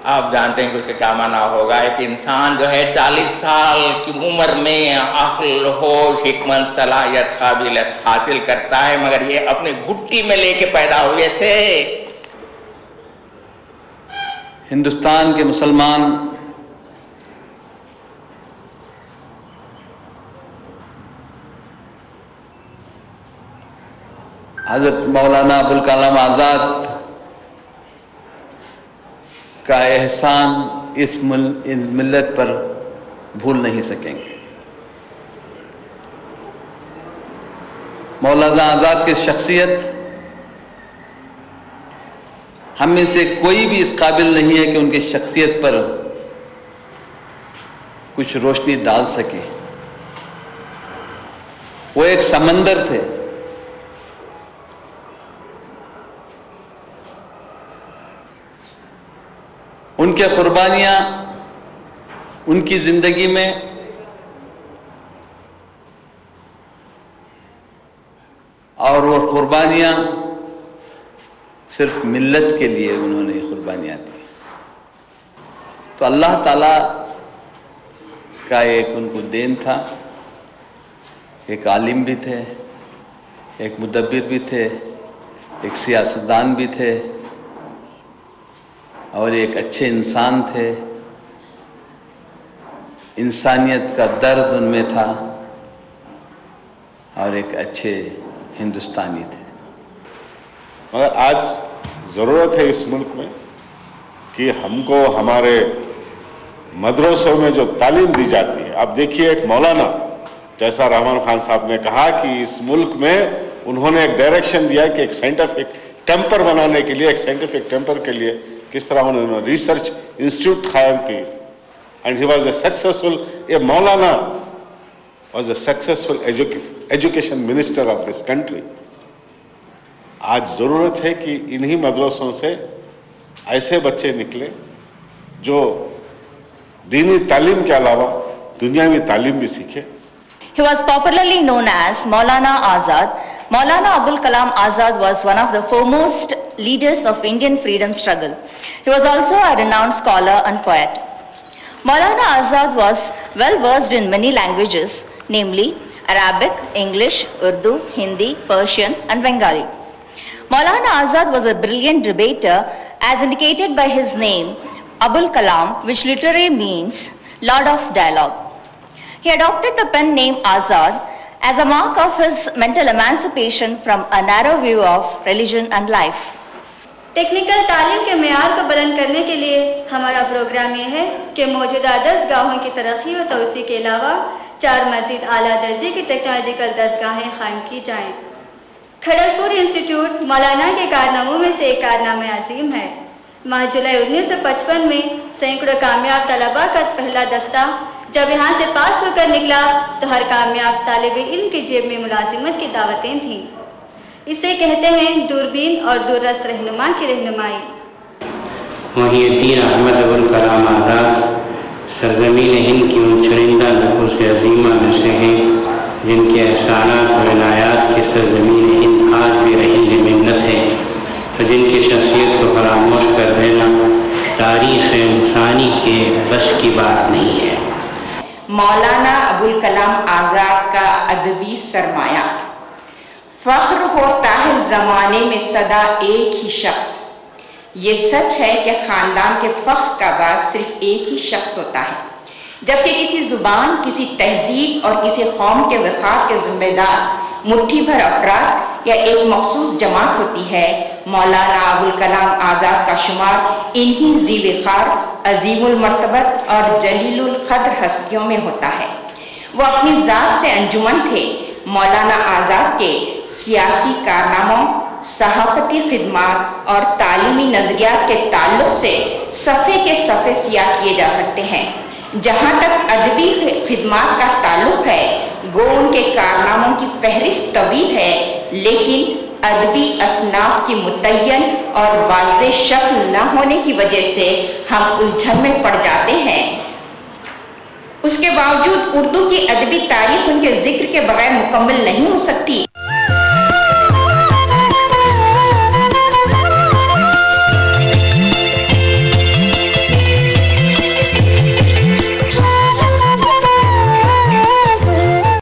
आप जानते हैं कि उसका क्या माना होगा। एक इंसान जो है 40 साल की उम्र में अक्ल, होश, हिकमत, सलाहियत, काबिलियत हासिल करता है, मगर ये अपनी घुट्टी में लेके पैदा हुए थे। हिंदुस्तान के मुसलमान हज़रत मौलाना अबुल कलाम आज़ाद का एहसान इस मिल्लत पर भूल नहीं सकेंगे। मौलाना आज़ाद की शख्सियत हम में से कोई भी इस काबिल नहीं है कि उनकी शख्सियत पर कुछ रोशनी डाल सके। वो एक समंदर थे। उनके कुर्बानियां उनकी जिंदगी में और वो कुर्बानियां सिर्फ मिल्लत के लिए उन्होंने कुर्बानियां दी। तो अल्लाह ताला का एक उनको देन था। एक आलिम भी थे, एक मुदब्बिर भी थे, एक सियासतदान भी थे और एक अच्छे इंसान थे। इंसानियत का दर्द उनमें था और एक अच्छे हिंदुस्तानी थे। मगर आज ज़रूरत है इस मुल्क में कि हमको हमारे मदरसों में जो तालीम दी जाती है, आप देखिए एक मौलाना जैसा रहमान खान साहब ने कहा कि इस मुल्क में उन्होंने एक डायरेक्शन दिया कि एक साइंटिफिक टेम्पर बनाने के लिए, एक साइंटिफिक टेम्पर के लिए किस तरह उन्होंने रिसर्च इंस्टीट्यूट कायम की। And he was a successful, a मौलाना was a successful education minister of this country. आज ज़रूरत है कि इन्हीं मदरसों से ऐसे बच्चे निकले जो दीनी तालीम के अलावा दुनियावी तालीम भी सीखे। He was popularly known as Maulana Azad. Maulana Abul Kalam Azad was one of the foremost leaders of Indian freedom struggle. He was also a renowned scholar and poet. Maulana Azad was well versed in many languages, namely Arabic, English, Urdu, Hindi, Persian and Bengali. Maulana Azad was a brilliant debater, as indicated by his name Abul Kalam, which literally means Lord of Dialogue. He adopted the pen name Azad as a mark of his mental emancipation from a narrow view of religion and life. Technical तालीम के मेयार को बुलंद करने के लिए हमारा programme ये है कि मौजूदा दरसगाहों की तरक्की और तोसी के अलावा 4 मज़ीद आला दर्जे की टेक्नोलॉजिकल दरसगाहें कायम की जाएँ। खड़गपुर इंस्टीट्यूट मौलाना के कारनामों में से एक कारनामे अजीम है। माह जुलाई 1955 में सैकड़ों कामयाब तलबा का पहला दस्ता जब यहाँ से पास होकर निकला तो हर कामयाब तालिब इल्म की जेब में मुलाजिमत की दावतें थीं। इसे कहते हैं दूरबीन और दूररस रहनुमा की रहनुमाई। मुहीउद्दीन अहमद अबुल कलाम आज़ाद सरज़मीन हिंद की उन चुनिंदा नफूस अज़ीमा में से हैं जिनके एहसानात और इनायात की सरज़मीन हिंद आज भी रही मिन्नत है, तो जिनकी शख्सियत को फरामोश कर देना तारीख़ इंसानी के बस की बात नहीं है। मौलाना अबुल कलाम आज़ाद का अदबी सरमाया। फ़ख्र होता है ज़माने में सदा एक ही शख्स। ये सच है कि ख़ानदान के फ़ख्र का बाज़ सिर्फ एक ही शख्स होता है, जबकि किसी ज़ुबान, किसी तहजीब और किसी कौम के वक़ार के ज़िम्मेदार मुट्ठी भर अफराद या एक मखसूस जमात होती है। मौलाना अबुल कलाम आज़ाद का शुमार इन्हीं ज़ी-वक़ार, अज़ीमुल मर्तबत और जलीलुल क़द्र हस्तियों में होता है। वो अपनी ज़ात से अंजुमन थे। मौलाना आज़ाद के सियासी कारनामों, सहाफ़ती खिदमात और तालीमी नज़रियात के ताल्लुक़ से सफ़े के सफ़े सियाह किए जा सकते हैं। जहाँ तक अदबी खिदमात का ताल्लुक़ है, गो उनके कारनामों की फहरिस्त तवील है, लेकिन अदबी असनाफ की मुतय्यन और वाज़ेह शक्ल न होने की वजह से हम उलझन में पड़ जाते हैं। उसके बावजूद उर्दू की अदबी तारीख उनके जिक्र के बगैर मुकम्मल नहीं हो सकती।